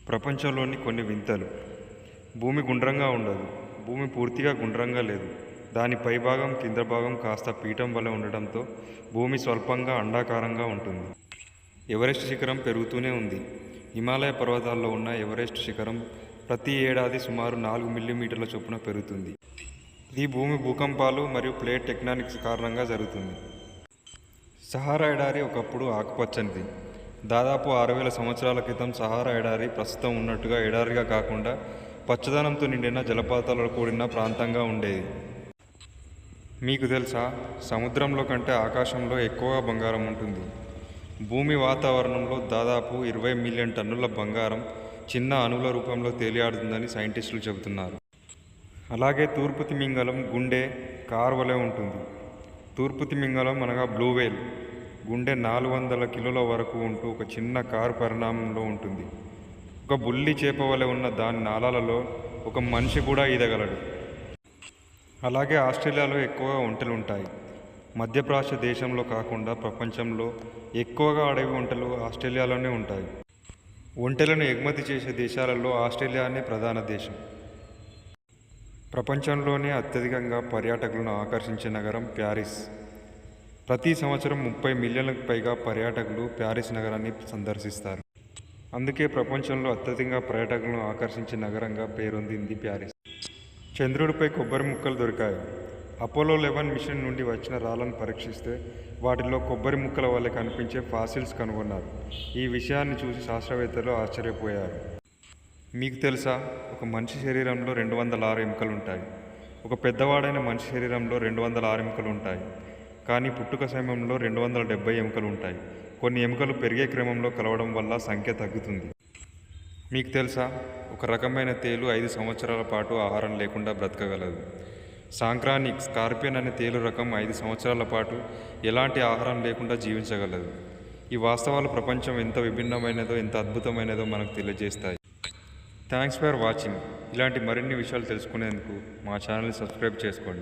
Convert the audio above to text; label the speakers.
Speaker 1: ప్రపంచంలోని కొన్ని వింతలు. భూమి గుండ్రంగా ఉండదు. భూమి పూర్తిగా గుండ్రంగా లేదు. దాని పైభాగం కింద భాగం కాస్త పీఠం వలె ఉండటంతో భూమి స్వల్పంగా అండాకారంగా ఉంటుంది. ఎవరెస్ట్ శిఖరం పెరుగుతూనే ఉంది. హిమాలయ పర్వతాల్లో ఉన్న ఎవరెస్ట్ శిఖరం ప్రతి ఏడాది సుమారు 4 మిల్లీమీటర్ల చొప్పున పెరుగుతుంది. ఇది భూమి భూకంపాలు మరియు ప్లేట్ టెక్టానిక్స్ కారణంగా జరుగుతుంది. సహారా ఎడారి ఒకప్పుడు ఆకుపచ్చనిది. దాదాపు 6000 సంవత్సరాల క్రితం సహారా ఎడారి ప్రస్తుతం ఉన్నట్టుగా ఎడారిగా కాకుండా పచ్చదనంతో నిండిన జలపాతాలతో కూడిన ప్రాంతంగా ఉండేది. మీకు తెలుసా, సముద్రంలో కంటే ఆకాశంలో ఎక్కువగా బంగారం ఉంటుంది. భూమి వాతావరణంలో దాదాపు 20 మిలియన్ టన్నుల బంగారం చిన్న అణువుల రూపంలో తేలియాడుతుందని సైంటిస్టులు చెబుతున్నారు. అలాగే తూర్పు తిమింగలం గుండె కార్ వలె ఉంటుంది. తూర్పు తిమింగలం అనగా బ్లూ వేల్ గుండె 400 కిలోల వరకు ఉంటూ ఒక చిన్న కారు పరిణామంలో ఉంటుంది. ఒక బుల్లి చేప వలె ఉన్న దాని నాళాలలో ఒక మనిషి కూడా ఈదగలడు. అలాగే ఆస్ట్రేలియాలో ఎక్కువగా ఒంటెలు ఉంటాయి. మధ్యప్రాచ్య దేశంలో కాకుండా ప్రపంచంలో ఎక్కువగా అడవి ఒంటెలు ఆస్ట్రేలియాలోనే ఉంటాయి. ఒంటెలను ఎగుమతి చేసే దేశాలలో ఆస్ట్రేలియానే ప్రధాన దేశం. ప్రపంచంలోనే అత్యధికంగా పర్యాటకులను ఆకర్షించే నగరం ప్యారిస్. ప్రతి సంవత్సరం 30 మిలియన్లకు పైగా పర్యాటకులు ప్యారిస్ నగరాన్ని సందర్శిస్తారు. అందుకే ప్రపంచంలో అత్యధికంగా పర్యాటకులను ఆకర్షించే నగరంగా పేరొందింది ప్యారిస్. చంద్రుడిపై కొబ్బరి ముక్కలు దొరికాయి. అపోలో 11 మిషన్ నుండి వచ్చిన రాళ్లను పరీక్షిస్తే వాటిలో కొబ్బరి ముక్కల వల్ల కనిపించే ఫాసిల్స్ కనుగొన్నారు. ఈ విషయాన్ని చూసి శాస్త్రవేత్తలు ఆశ్చర్యపోయారు. మీకు తెలుసా, ఒక మనిషి శరీరంలో 206 ఎముకలు ఉంటాయి. ఒక పెద్దవాడైన మనిషి శరీరంలో 206 ఎముకలు ఉంటాయి. కానీ పుట్టుక సమయంలో 270 ఎముకలు ఉంటాయి. కొన్ని ఎముకలు పెరిగే క్రమంలో కలవడం వల్ల సంఖ్య తగ్గుతుంది. మీకు తెలుసా, ఒక రకమైన తేలు 5 సంవత్సరాల పాటు ఆహారం లేకుండా బ్రతకగలదు. సాంక్రానిక్ స్కార్పియన్ అనే తేలు రకం 5 సంవత్సరాల పాటు ఎలాంటి ఆహారం లేకుండా జీవించగలదు. ఈ వాస్తవాలు ప్రపంచం ఎంత విభిన్నమైనదో, ఎంత అద్భుతమైనదో మనకు తెలియజేస్తాయి. Thanks for watching. ఇలాంటి మరిన్ని విషయాలు తెలుసుకునేందుకు మా ఛానల్ని సబ్స్క్రైబ్ చేసుకోండి.